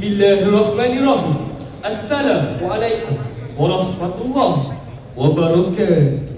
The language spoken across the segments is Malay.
Bismillahirrahmanirrahim. Assalamualaikum warahmatullahi wabarakatuh.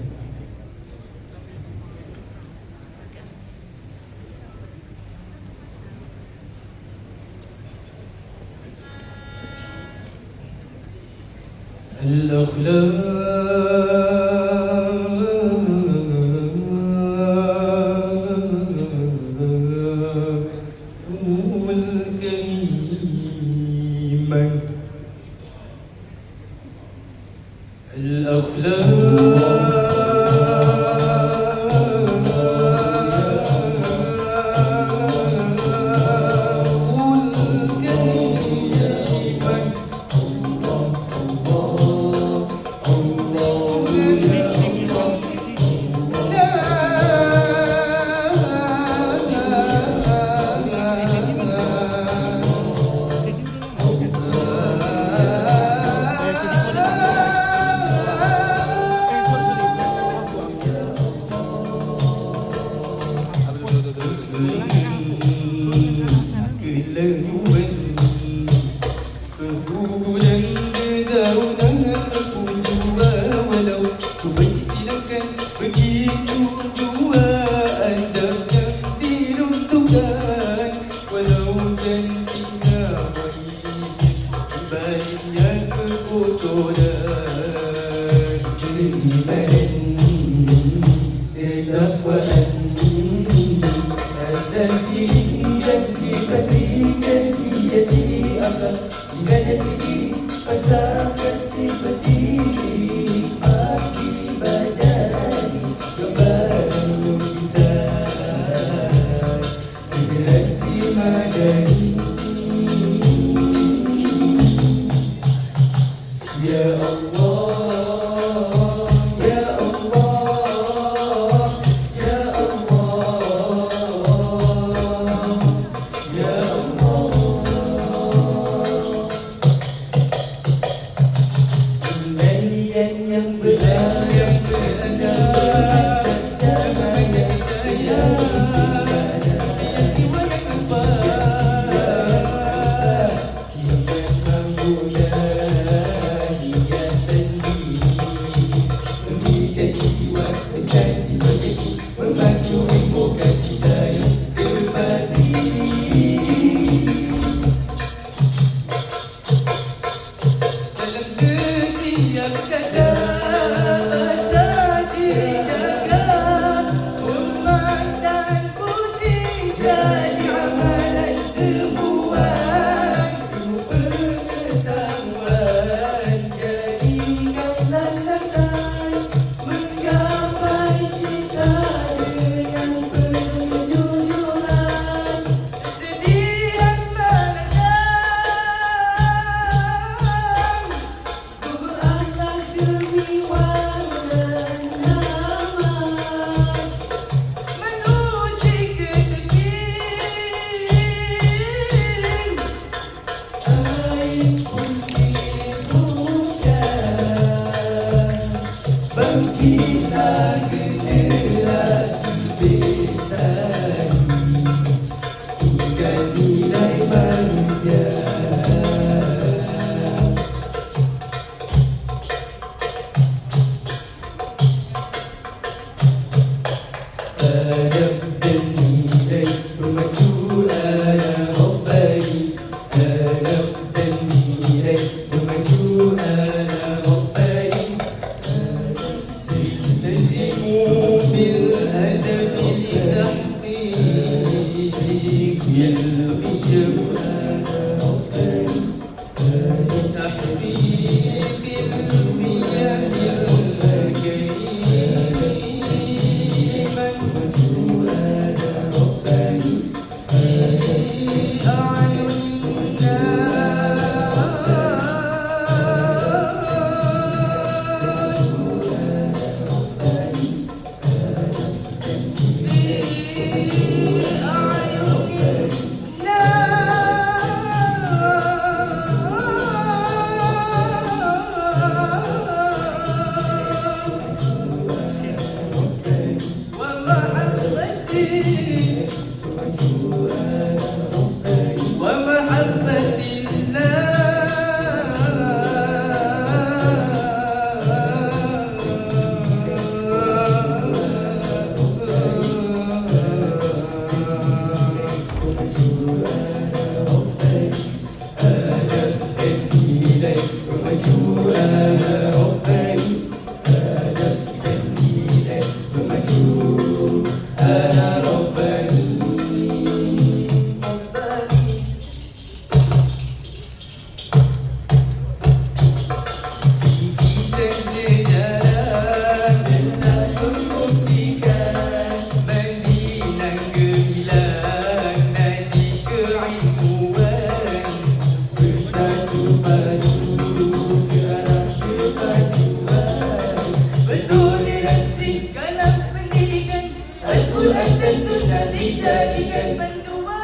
Quran dan sunnah dijadikan panduan.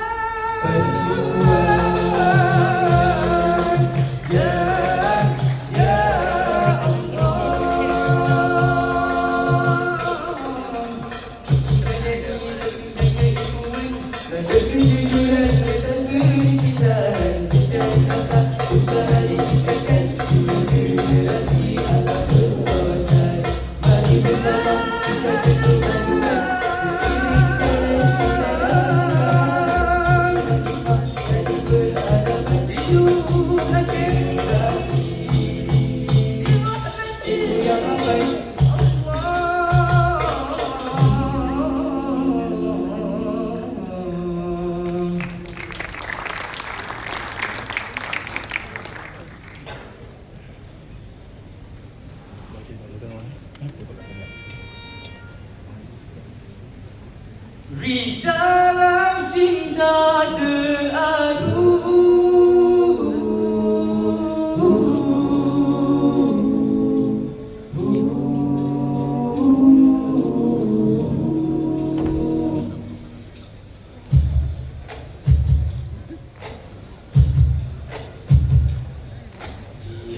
Ya, ya Allah. Pada ilmu keilmuan, pada kejujuran atas perpisahan, mencari asal usaha ditingkatkan hingga generasi alam berwawasan. Mari bersama kita jemput majukan seiring jalan kita dalam jadi beradaban hidup akhirasi. Ibu yang ramai risalah cinta teradu.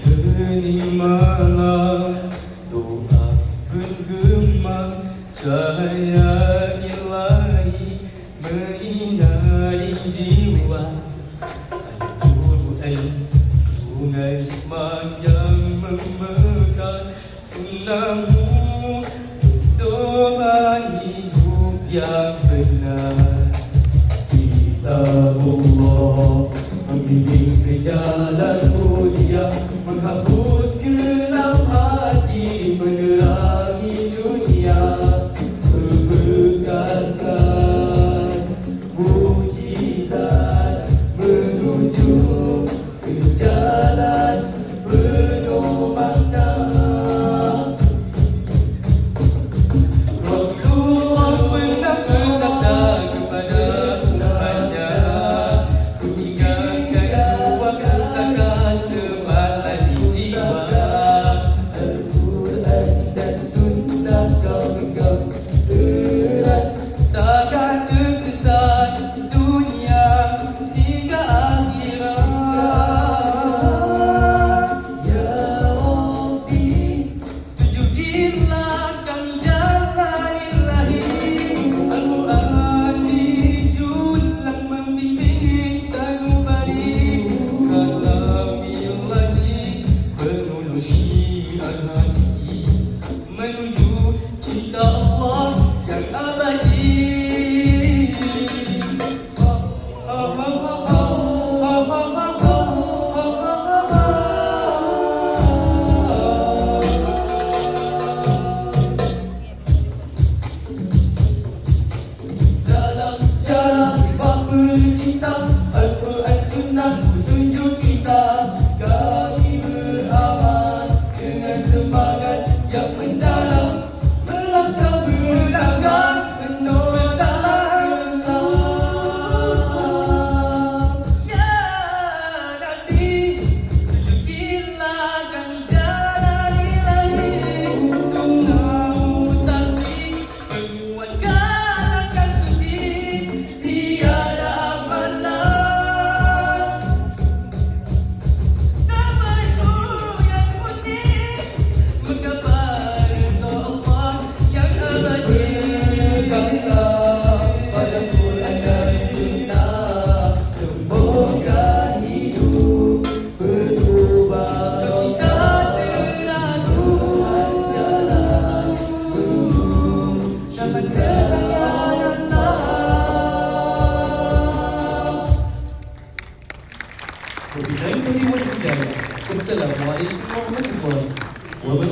Di hening malam doa bergema, cahaya ilahi menyinari jiwa. Al-Quran sungai hikmah yang memekar, sunnahmu doa hidup yang benar. Kitabullah membimbing ke jalan mulia, menghapus gelap hati, menerangi dunia, berbekalkan mukjizat menuju ke jalan penuh makna. Rasulullah pernah bersabda kepada umatnya, ku tinggalkan dua pustaka semata di jiwa. Al-Quran dan sunnah kau pegang erat, takkan tersesat dunia hingga akhirat. Ya Rabbi, tunjukilah kami jalan ilahi. Al-Quran dijulang membimbing sanubari, kalam ilahi penuh syiar hakiki menuju cinta Allah yang abadi. Dalam sejarah bapa cinta, Al-Quran sunnah tunjuk kita. Kami beramal dengan semangat yang mendalam, melangkah bersama menolak salah. Ya Nabi, tunjukilah kami jalan ilahi. Sunnahmu saksi menguatkan akan suci, tiada amalan terbaikmu yang putih, menggapai ridha Allah yang abadi. Peganglah pada Quran dan sunnah, semoga hidup berubah. Kau cinta teradu jalan menuju syafaat sekalian Allah. Wabillahi taufiq wal hidayah. Wassalamualaikum warahmatullahi wabarakatuh.